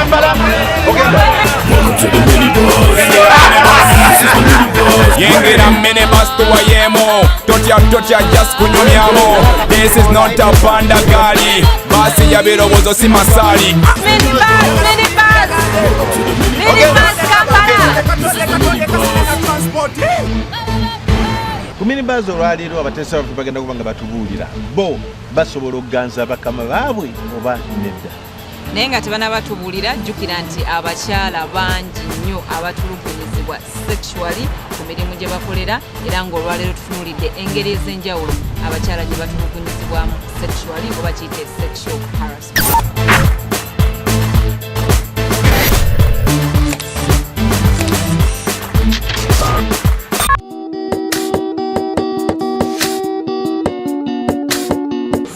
Welcome to the Minibuzz. Yenge na minibus tuwayemo. Totia just kunyonyamo. This is not a panda gali. Basi ya birobozo si masali. Minibuzz Kampala. Ku Minibuzz olwaliro abateesa baffe bagenda kuba nga batubuulira bo basobola okuganza bakama baabwe oba nedda. Naye nga tebanabatubuulira jjukira nti abakyala bangi nnyo abatulugunyizibwa sexually ku mirimu gye bakolera era ng'olwaleero tutunuulidde engeri ez'enjawulo abakyala gye batulugunyizibwamu sexually oba kiyite sexual harassment.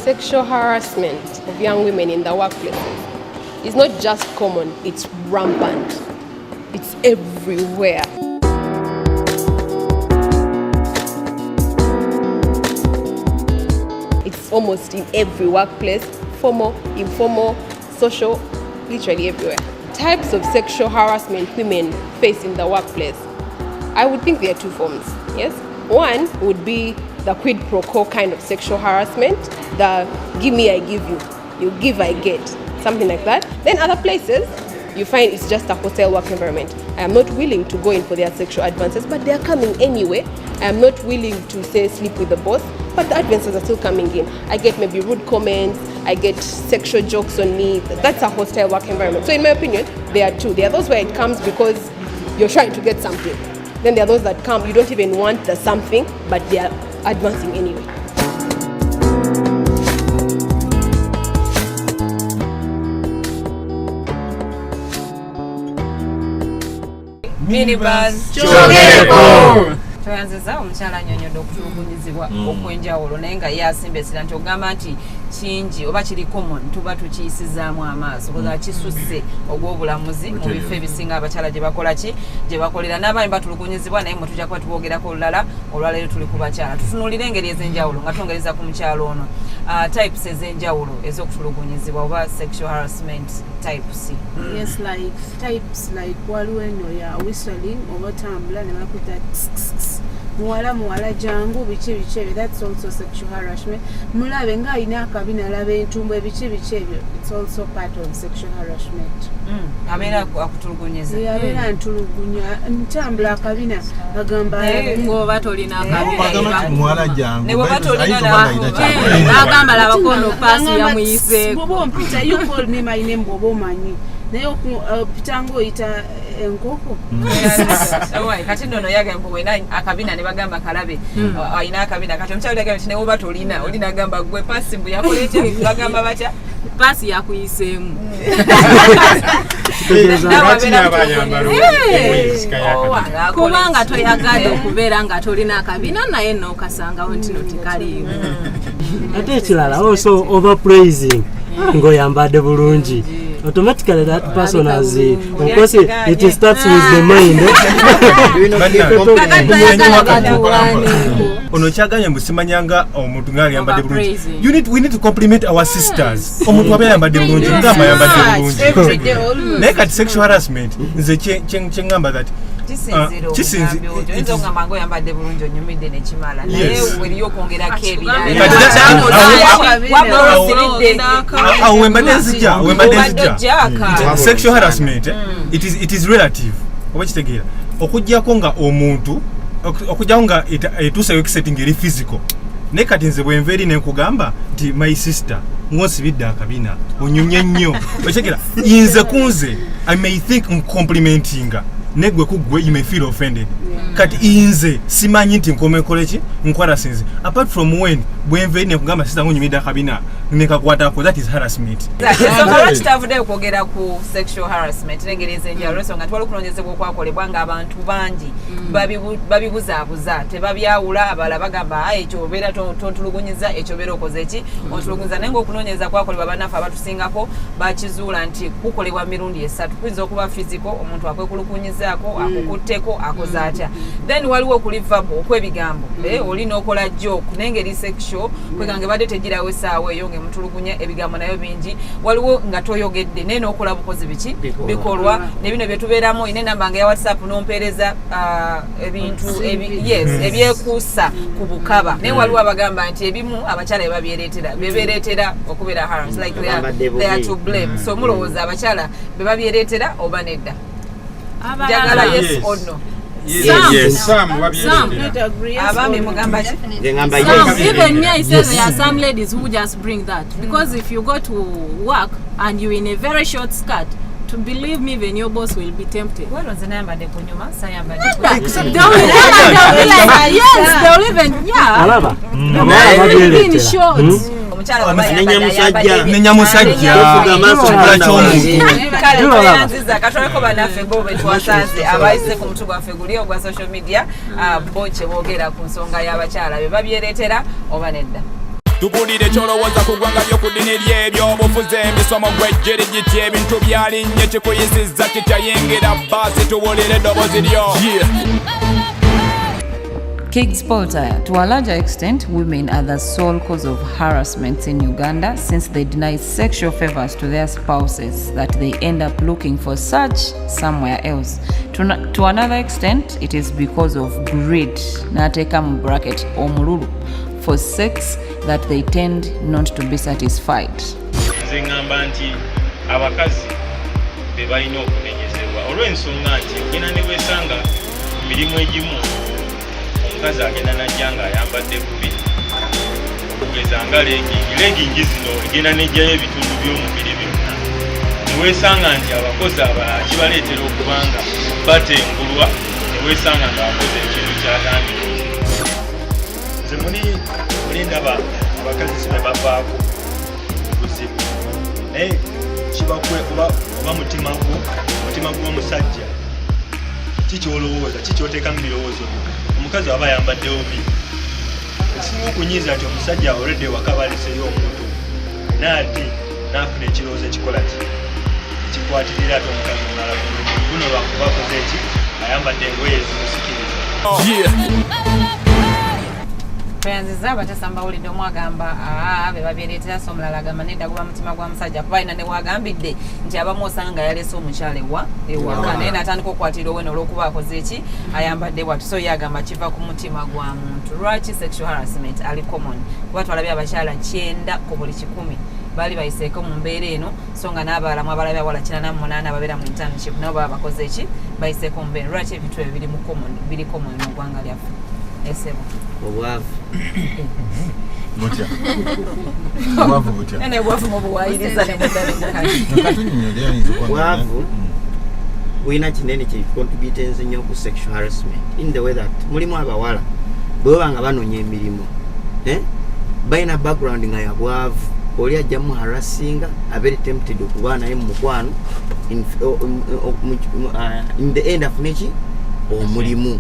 Sexual harassment of young women in the workplace is not just common, it's rampant. It's everywhere. It's almost in every workplace, formal, informal, social, literally everywhere. Types of sexual harassment women face in the workplace. I would think there are two forms, yes? One would be the quid pro quo kind of sexual harassment, the give me, I give you, you give, I get, something like that. Then other places, you find it's just a hotel work environment. I am not willing to go in for their sexual advances, but they are coming anyway. I am not willing to say sleep with the boss, but the advances are still coming in. I get maybe rude comments, I get sexual jokes on me. That's a hostile work environment. So in my opinion, there are two. There are those where it comes because you're trying to get something. Then there are those that come, you don't even want the something, but they are advancing anyway. Minibuzz Twanziza omukyala annyonnyodde okutulugunyizibwa okwenjawulo naye nga ye asimbesera nti ogamba nti kingi oba kiri common tuba tukiyisizaamu amaaso kuba kisusse ogw'obulamuzi mu bifo ebisinga abakyala gye bakola ki gye bakolera n'abaami batulugunyizibwa naye mwe tujja kuba tuboogerako olulala olwaleero tuli ku bakyala tutunuulire engeri ez'enjawulo nga twongereza ku mukyalo ono types ez'enjawulo ez'okutulugunyizibwa oba sexual harassment types. Yes, like types like waliwo eno ya whistling oba tambula ne bakuta muwala jangu biki ebyo, that's also sexual harassment. Mulabe nga alina akabina alaba entumbu ebiki ebyo, it's also part of sexual harassment. Abeera akutulugunyiza abeera ntulugunya ntambula akabina bagamba ngoba tolina akabina muwala jangu ne bw'oba tolina agamba labakono paasi yamuyiseeko bw'oba ompita you call me my name bw'oba omanyi naye opita ng'oyita enkoko kati nno yaga wena akabina ne bagamba kalabe ayina akabina kati omukyalo yagamba nti ne bw'oba olina agamba gwe paasi mbu yakola ekyo bagamba batya paasi yakuyiseemu kubanga toyagala okubeera nga tolina akabina naye n'okasangawo nti notikaliimu ate ekirala also overpraising ng'oyambadde bulungi automatically that person has of course it starts with the mind. Ono kyaganya mbusimanyanga omuntu ngali yambadde bulungi. We need to compliment our sisters. Omuntu abe yambadde bulungi ngamba yambadde bulungi. Naye kati sexual harassment nze kyengamba that kisinziro nzo ngamango yambadde bulungi onyumidde ne kimala naye weriyo okwongera kebira sexual harassment it is relative oba kitegeera okujjako nga omuntu okujjako nga etuusa yokisetting eri physical naye kati nze bwenva eri nenkugamba nti my sister ng'osibidde akabina onyumye nnyo okitegeera nze kunze I may think complimentinga negwe kugwe you may feel offended kati inze simanyi nti nkomekola ki nkwala sinze apart from when bwenve ne kugamba sister ngonyumida akabina nekakwatako that is harassment. So lwaki tavudde okwogera ku sexual harassment n'engeri ez'enjawulo so nga twali okulonyezebwa okwakolebwa ng'abantu bangi babibuzaabuza tebabyawula abalala bagamba ekyo obeera tontulugunyiza ekyo obeera okoze ki ontulugunyiza naye ng'okunoonyereza kwakolebwa bannaffe abatusingako bakizuula nti kukolebwa mirundi esatu kuyinza okuba physical omuntu akwekulukunyizaako akukutteko akoze atya then waliwo okulivabo okwebigambo oli n'okola joke n'engeri sexual kwegange badde tegirawo essaawa eyo mutulugunya ebigambo nayo bingi waliwo nga toyogedde naye n'okola bukozi biki bikolwa ne bino bye tubeeramu ine namba ya WhatsApp n'ompeereza ebintu ebyekuusa ku bukaba naye waliwo abagamba nti ebimu abakyala bebeereetera okubeera harms like they are to blame so mulowooza abakyala be babyereetera oba nedda njagala yes or no Even me, I say there are some ladies who just bring that because if you go to work and you're in a very short skirt, to believe me, even your boss will be tempted. What was the number de kunyuma? Sayamba de they'll even in shorts. Nenyamusajja katwaleko banaffe bo betwasanze abayise ku mutu gwaffe guli ogwa social media bo kye boogera ku nsonga y'abakyala be babyereetera oba nedda tugulire kyolowooza ku ggwanga ly'okudini ly'ebyobufuzi emisomo gw'ejjirigiti ebintu byalinnye kikuyisizza kitayingira baasi tuwulire eddoboozi lyo Kids Porter, to a larger extent, women are the sole cause of harassment in Uganda since they deny sexual favors to their spouses that they end up looking for such somewhere else. To another extent, it is because of greed, nateka mu bracket omululu, for sex that they tend not to be satisfied. Nze ngamba nti abakazi be balina okunenyezebwa olw'ensonga nti ogenda ne weesanga mirimu egimu omukazi agenda najja ng'ayambadde bubi okugeza nga legingi zino egenda nejjayo ebitundu by'omubiri byonna neweesanga nti abakozi abalala kibaleetera okubanga batengulwa neweesanga nga bakoze ekintu kyatandika nze muli ndaba abakazi sibe bavaako buzibu naye kibakwe oba mutima gw'omusajja kikyolowooza kikyoteeka mu birowoozo omukazi aba ayambaddewo bi ekisinga okunyiiza nti omusajja olwedde waka baleseyo omuntu naati naafuna ekirowoozo ekikola kikwatirira ate omukazi omulala guno lwakuba akoze eki ayambadde engoye ezimusikiriza Bayanziza batasamba ulidde omwagamba be babyereetera so omulala agamba nedda guba mutima gwa musajja kuba alina ne wagambidde nti abamu osanga nga yalese omukyala ewaka naye natandika okwatirira owene olw'okuba akoze eki ayambadde bwatu so yagamba kiva ku mutima gwa muntu lwaki sexual harassment ali common kuba twalabye abakyala 9 ku buli 10 bali bayiseeko mu mbeera eno so nga n'abalamu abalabye abawala 98 ababeera mu internship nabo baba bakoze eki bayiseeko mu mbeera lwaki ebintu ebyo biri common mu ggwanga lyaffe esebo obwavu butya obwavu butya ene obwavu mubuwayiriza ne muddale obwavu buyina kinene kye contributes nnyo ku sexual harassment in the way that mulimu abawala bwe banga banoonya emirimu balina background nga ya bwavu oli ajjamu harassinga abere tempted okuba naye mu mukwano in the end afune ki omulimu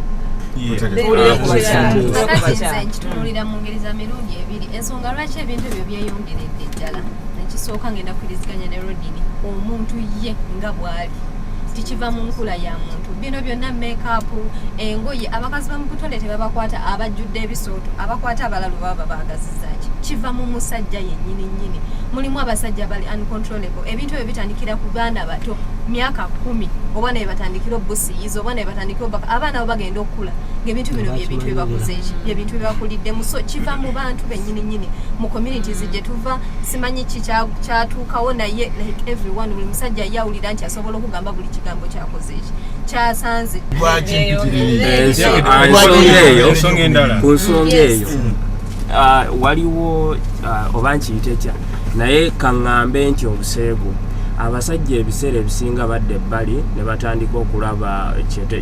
kitunulira mu ngeri za mirundi ebiri ensonga lwaki ebintu ebyo byeyongeredde ddala nekisooka ngenda kukiriziganya ne rodini omuntu ye nga bw'ali tikiva mu nkula ya muntu bino byonna makeup engoye abakazi bamukutole tebabakwata abajjudde ebisooto abakwata abalalu baba baagazizaki kiva mu musajja yennyini nnyini mulimu abasajja bali uncontrollable ebintu ebyo bitandikira ku baana bato myaka 10 oba naye batandikira obusiyizo oba naye batandikira abaana abo bagenda okukula ng'ebintu bino byebintu byebakoze eki byebintu byebakuliddemu so kiva mu bantu bennyini nnyini mu communities gye tuva simanyi ki kyatuukawo naye like everyone buli musajja yawulira nti asobola okugamba buli kigambo kyakoze eki kyasanze ku nsonga eyo waliwo oba nkiyite kya naye kaŋŋambe nti obuseegu abasajja ebiseera ebisinga badde ebbali ne batandika okulaba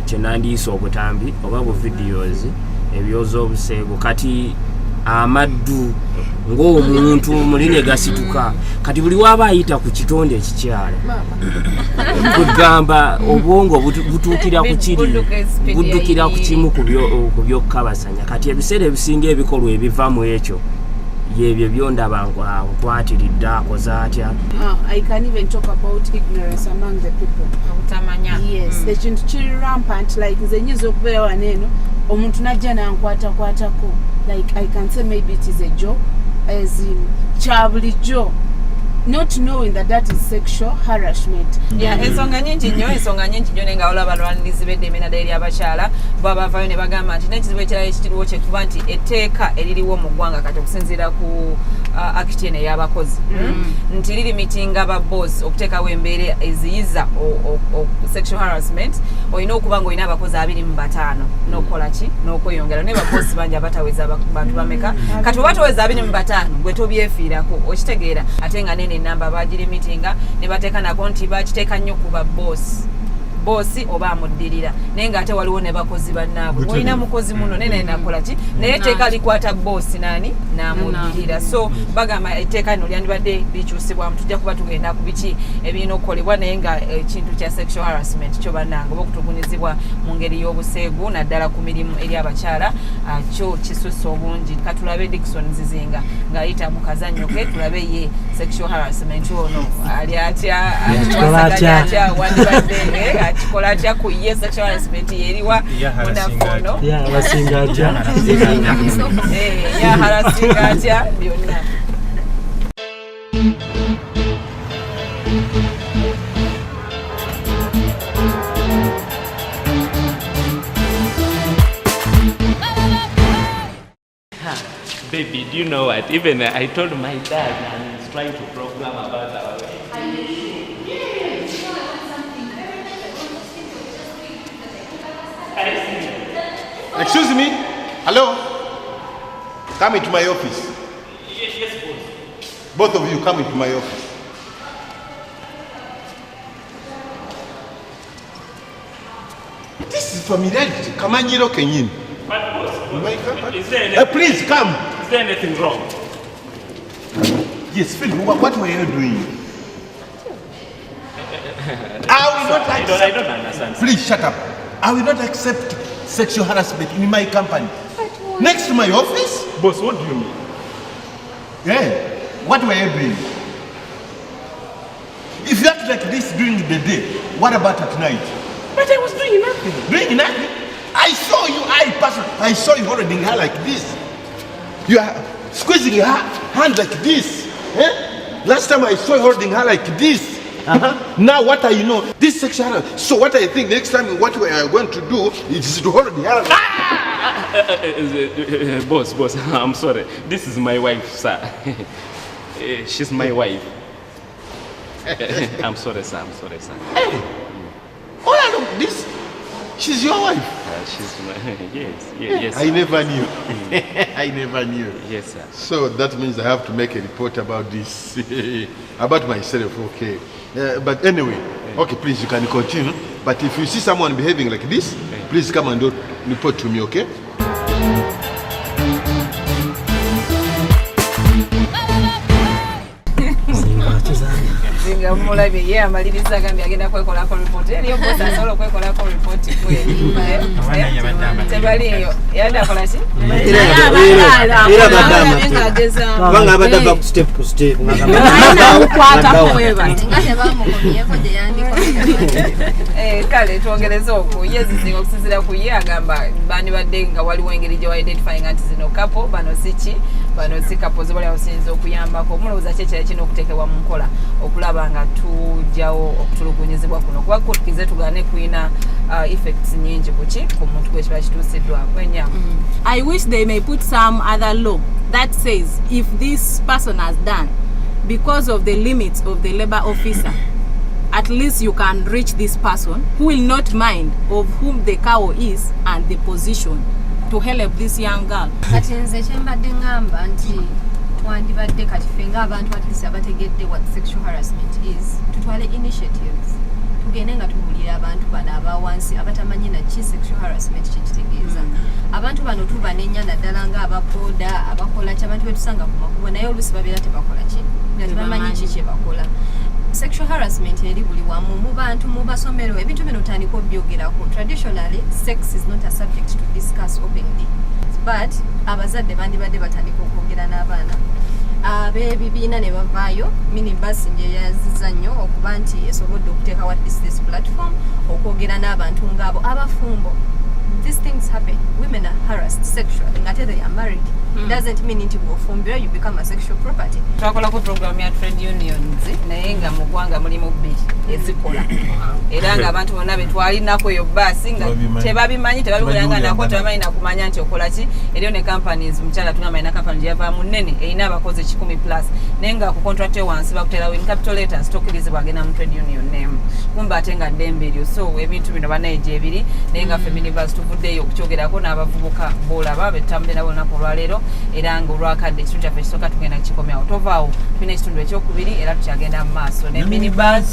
kyenandiisa obutambi oba bu videos ebyoza obuseegu kati amaddu ng'omuntu muline gasituka kati buli waba ayita ku kitonde ekikyala kugamba obwongo butuukira ku kiri buddukira ku kimu ku byokukabasanya kati ebiseera ebisinga ebikolwa ebiva mu ekyo yebyo byondaba nkwatiridde akoze atya. I can even talk about ignorance among the people. Yes, ekintu kiri rampant like nze nyiza okubeera wano eno omuntu najja nankwatakwatako like I can say maybe it is a joke as in kya bulijjo not knowing that is sexual harassment. Ensonga nyingi nnyo nenga olaba abalwanirizi b'eddembe naddala eri abakyala bavaayo ne bagamba nti n'ekizibu ekirala ekitiriwo kye kuba nti etteeka eririwo mu ggwanga kati okusinziira ku act eno ey'abakozi nti lirimitinga baboss okuteekawo embeera eziyiza sexual harassment olina okuba ng'olina abakozi 25 n'okukola ki n'okweyongera naye baboss bangi abataweza bantu bameka kati oba toweza 25 gwe tobyefiirako okitegeera ate nga nene enamba bagirimitinga ne bateeka nako nti bakiteeka nnyo ku baboss oba amuddirira naye ng'ate waliwo ne bakozi bannaabwe olina mukozi muno nene nakola ki naye etteeka likwata boss nani n'amuddirira so bagamba etteeka lino lyandibadde bikyusibwamu tujja kuba tugenda ku biki ebirina okukolebwa naye nga ekintu kya sexual harassment kyo bannanga oba okutulugunyizibwa mu ngeri y'obuseegu naddala ku mirimu eri abakyala kyo kisusse obungi katulabe Dickson Zizinga ng'ayita mu kazannyo ke tulabe ye sexual harassment ono ali atya wandibadde akikola atya ku ye sexual harassment yeriwa munafono abasinga atya harasinga atya byonna. Baby, do you know what? Even I told my dad and he's trying to program about our wedding. Excuse me? Hello? Come into my office. Yes, boss. Both of you come into my office. This is familiarity. Kamanyiro Kenyin. But boss, is there please come. Is there anything wrong? Yes, Phil, what were you doing? I don't understand. Please shut up. I will not accept sexual harassment in my company. Next to my office? Boss, what do you mean? Yeah. What were you doing? If you act like this during the day, what about at night? But I was doing nothing. Doing nothing? I saw you, I saw you holding her like this. You are squeezing her hand like this. Eh? Last time I saw you holding her like this. Now what I know, this sexual harassment. So what I think next time what we are going to do is to hold her. Boss, I'm sorry. This is my wife, sir. She's my wife. I'm sorry, sir. Hey! Oh, I know this. She's your wife. She's my yes. I never knew. I never knew. Yes, sir. So that means I have to make a report about this, about myself. Okay. But anyway, okay, please you can continue. But if you see someone behaving like this, please come and report to me. Okay. Zinga mulabe ye amaliriza agambye agenda kwekolako report eriyo boss asobola okwekolako report kweli tebaliyo yadakola ki era badama abadde back step to step kale twongereza okwo ye Zizinga okusinziira ku ye agamba bandibadde nga waliwo engeri gye identifying nti zino kapo bano siki bano si kapo zibali abasinza okuyambako omulowooza kyekira kino okuteekebwa mu nkola okulaba nga tujjawo okutulugunyizibwa kuno kuba kutukize tugane kulina effects nyingi kuki ku muntu gwe kiba kituusiddwako enyamu. I wish they may put some other law that says if this person has done because of the limits of the labor officer, at least you can reach this person who will not mind of whom the cow is and the position to help this young girl. Kati nze kyembadde ngamba nti twandibadde kati ffe ng'abantu at least abategedde what sexual harassment is tutwale initiatives tugende nga tubuulira abantu bano abawansi abatamanyi naki sexual harassment kyekitegeeza abantu bano tubanenya naddala ng'abapooda abakola ki abantu betusanga ku makubo naye oluusi babeera tebakola ki nga tebamanyi ki kye bakola. Sexual harassment eri buli wamu mu bantu mu basomero ebintu bino tandika obyogerako. Traditionally sex is not a subject to discuss openly, but abazadde bandibadde batandika okwogera n'abaana ab'ebibiina ne bavaayo. Minibuzz nje yazizza nnyo okuba nti esobodde okuteeka what is this platform okwogera n'abantu ng'abo abafumbo these things happen, women are harassed sexually, ngate they are married. It doesn't mean into Bofumbia you become a sexual property. Twakola ku program ya trade unions naye nga mu ggwanga mulimu bbiri ezikola era nga abantu bonna betwalinako yo basi nga tebabimanyi tebabikulanga nako tebamanyi nakumanya nti okola ki eriyo ne companies mukyala tugamba ina company yava munene erina abakozi 10 plus naye nga ku contract wansi bakutera in capital letters tokkirizibwa agenda mu trade union name kumba ate nga ddembe eryo so ebintu bino banaije ebiri naye nga fe Minibuzz tuvuddeyo okukyogerako n'abavubuka boolaba betambulira bonaku olwaleero era nga olwakadde ekitundu kyaffe kisooka tugenda kikomyawo tovaawo tulina ekitundu ekyokubiri era tukyagenda mu maaso ne Minibuzz Minibuzz.